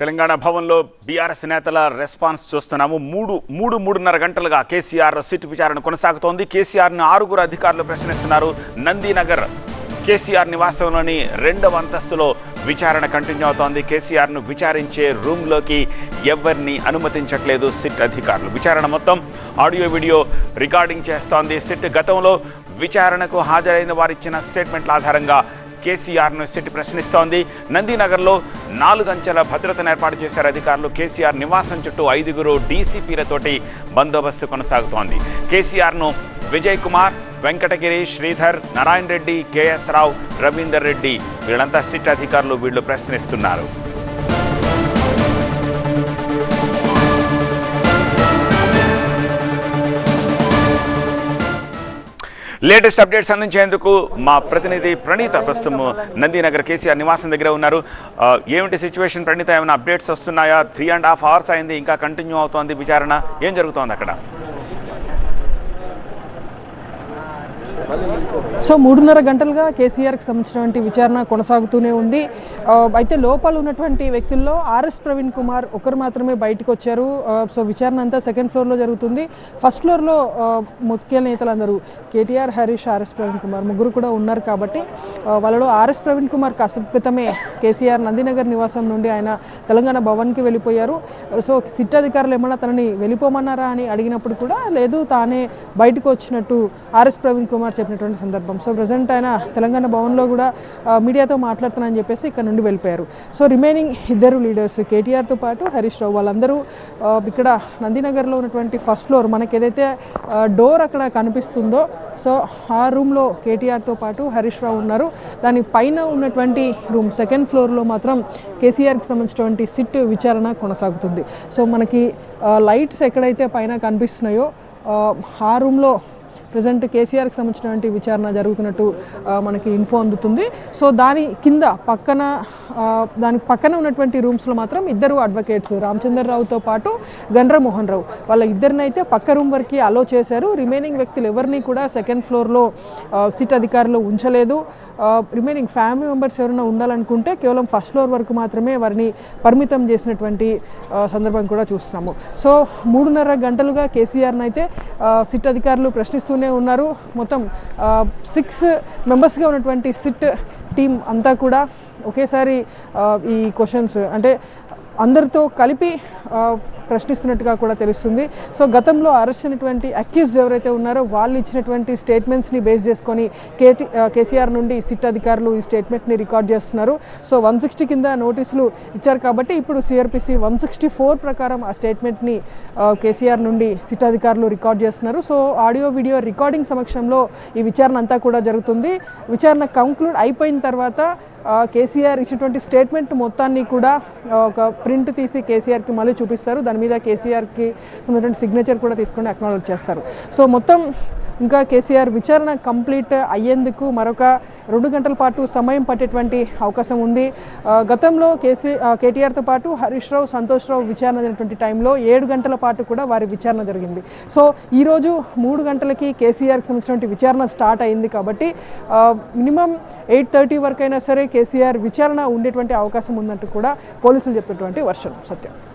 తెలంగాణ భవన్లో బీఆర్ఎస్ నేతల రెస్పాన్స్ చూస్తున్నాము. మూడున్నర గంటలుగా కేసీఆర్ సిట్ విచారణ కొనసాగుతోంది. కేసీఆర్ను 6 అధికారులు ప్రశ్నిస్తున్నారు. నందినగర్ కేసీఆర్ నివాసంలోని 2వ అంతస్తులో విచారణ కంటిన్యూ అవుతోంది. కేసీఆర్ను విచారించే రూమ్లోకి ఎవరిని అనుమతించట్లేదు సిట్ అధికారులు. విచారణ మొత్తం ఆడియో వీడియో రికార్డింగ్ చేస్తోంది సిట్. గతంలో విచారణకు హాజరైన వారిచ్చిన స్టేట్మెంట్ల ఆధారంగా కేసీఆర్ను సిట్ ప్రశ్నిస్తోంది. నందినగర్లో 4 అంచెల భద్రతను ఏర్పాటు చేశారు అధికారులు. కేసీఆర్ నివాసం చుట్టూ 5 డీసీపీలతోటి బందోబస్తు కొనసాగుతోంది. కేసీఆర్ను విజయ్ కుమార్, వెంకటగిరి, శ్రీధర్, నారాయణ రెడ్డి, కేఎస్ రావు, రవీందర్ రెడ్డి వీళ్ళంతా సిట్ అధికారులు వీళ్ళు ప్రశ్నిస్తున్నారు. లేటెస్ట్ అప్డేట్స్ అందించేందుకు మా ప్రతినిధి ప్రణీత ప్రస్తుతం నందినగర్ కేసీఆర్ నివాసం దగ్గర ఉన్నారు. ఏమిటి సిచ్యువేషన్ ప్రణీత? ఏమైనా అప్డేట్స్ వస్తున్నాయా? 3.5 hours అయింది, ఇంకా కంటిన్యూ అవుతోంది విచారణ. ఏం జరుగుతోంది అక్కడ? సో 3.5 గంటలుగా కేసీఆర్కి సంబంధించినటువంటి విచారణ కొనసాగుతూనే ఉంది. అయితే లోపల ఉన్నటువంటి వ్యక్తుల్లో ఆర్ఎస్ ప్రవీణ్ కుమార్ ఒకరు మాత్రమే బయటకు వచ్చారు. సో విచారణ అంతా 2nd floorలో జరుగుతుంది. 1st floorలో ముఖ్య నేతలందరూ కేటీఆర్, హరీష్, ఆర్ఎస్ ప్రవీణ్ కుమార్ ముగ్గురు కూడా ఉన్నారు. కాబట్టి వాళ్ళలో ఆర్ఎస్ ప్రవీణ్ కుమార్ కాసేపు క్రితమే కేసీఆర్ నందినగర్ నివాసం నుండి ఆయన తెలంగాణ భవన్కి వెళ్ళిపోయారు. సో సిట్ అధికారులు ఏమన్నా తనని వెళ్ళిపోమన్నారా అని అడిగినప్పుడు కూడా లేదు, తానే బయటకు వచ్చినట్టు ఆర్ఎస్ ప్రవీణ్ కుమార్ చెప్పినటువంటి సందర్భం. సో ప్రజెంట్ ఆయన తెలంగాణ భవన్లో కూడా మీడియాతో మాట్లాడుతానని చెప్పేసి ఇక్కడ నుండి వెళ్ళిపోయారు. సో రిమైనింగ్ 2 లీడర్స్ కేటీఆర్తో పాటు హరీష్ రావు వాళ్ళందరూ ఇక్కడ నందినగర్లో ఉన్నటువంటి 1st floor మనకి ఏదైతే డోర్ అక్కడ కనిపిస్తుందో సో ఆ రూమ్లో కేటీఆర్తో పాటు హరీష్ రావు ఉన్నారు. దాని పైన ఉన్నటువంటి రూమ్ 2nd floorలో మాత్రం కేసీఆర్కి సంబంధించినటువంటి సిట్ విచారణ కొనసాగుతుంది. సో మనకి లైట్స్ ఎక్కడైతే పైన కనిపిస్తున్నాయో ఆ రూమ్లో ప్రజెంట్ కేసీఆర్కి సంబంధించినటువంటి విచారణ జరుగుతున్నట్టు మనకి ఇన్ఫో అందుతుంది. సో దాని పక్కన ఉన్నటువంటి రూమ్స్లో మాత్రం 2 అడ్వకేట్స్ రామచంద్రరావుతో పాటు గండ్ర మోహన్ రావు వాళ్ళ ఇద్దరినైతే పక్క రూమ్ వరకు అలో చేశారు. రిమైనింగ్ వ్యక్తులు ఎవరిని కూడా 2nd floorలో సిట్ అధికారులు ఉంచలేదు. రిమైనింగ్ ఫ్యామిలీ మెంబర్స్ ఎవరైనా ఉండాలనుకుంటే కేవలం 1st floor వరకు మాత్రమే వారిని పరిమితం చేసినటువంటి సందర్భం కూడా చూస్తున్నాము. సో 3.5 గంటలుగా కేసీఆర్ని అయితే సిట్ అధికారులు ప్రశ్నిస్తూనే ఉన్నారు. మొత్తం 6 మెంబర్స్గా ఉన్నటువంటి సిట్ టీం అంతా కూడా ఒకేసారి ఈ క్వశ్చన్స్ అంటే అందరితో కలిపి ప్రశ్నిస్తున్నట్టుగా కూడా తెలుస్తుంది. సో గతంలో అరెస్ట్ అయినటువంటి అక్యూజ్డ్ ఎవరైతే ఉన్నారో వాళ్ళు ఇచ్చినటువంటి స్టేట్మెంట్స్ని బేస్ చేసుకొని కేసీఆర్ నుండి సిట్ అధికారులు ఈ స్టేట్మెంట్ని రికార్డ్ చేస్తున్నారు. సో 160 కింద నోటీసులు ఇచ్చారు కాబట్టి ఇప్పుడు సిఆర్పిసి 164 ప్రకారం ఆ స్టేట్మెంట్ని కేసీఆర్ నుండి సిట్ అధికారులు రికార్డ్ చేస్తున్నారు. సో ఆడియో వీడియో రికార్డింగ్ సమక్షంలో ఈ విచారణ అంతా కూడా జరుగుతుంది. విచారణ కంక్లూడ్ అయిపోయిన తర్వాత కేసీఆర్ ఇచ్చినటువంటి స్టేట్మెంట్ మొత్తాన్ని కూడా ఒక ప్రింట్ తీసి కేసీఆర్కి మళ్ళీ చూపిస్తారు. దాని మీద కేసీఆర్కి సంబంధించిన సిగ్నేచర్ కూడా తీసుకొని అక్నాలెడ్జ్ చేస్తారు. సో మొత్తం ఇంకా కేసీఆర్ విచారణ కంప్లీట్ అయ్యేందుకు మరొక 2 గంటల పాటు సమయం పట్టేటువంటి అవకాశం ఉంది. గతంలో కేటీఆర్తో పాటు హరీష్ రావు, సంతోష్ రావు విచారణ జరిగినటువంటి టైంలో 7 గంటల పాటు కూడా వారి విచారణ జరిగింది. సో ఈరోజు 3 గంటలకి కేసీఆర్కి సంబంధించినటువంటి విచారణ స్టార్ట్ అయింది. కాబట్టి మినిమం 8:30 వరకైనా సరే కేసీఆర్ విచారణ ఉండేటువంటి అవకాశం ఉందంటూ కూడా పోలీసులు చెప్తున్నటువంటి వర్షన్. సత్యం.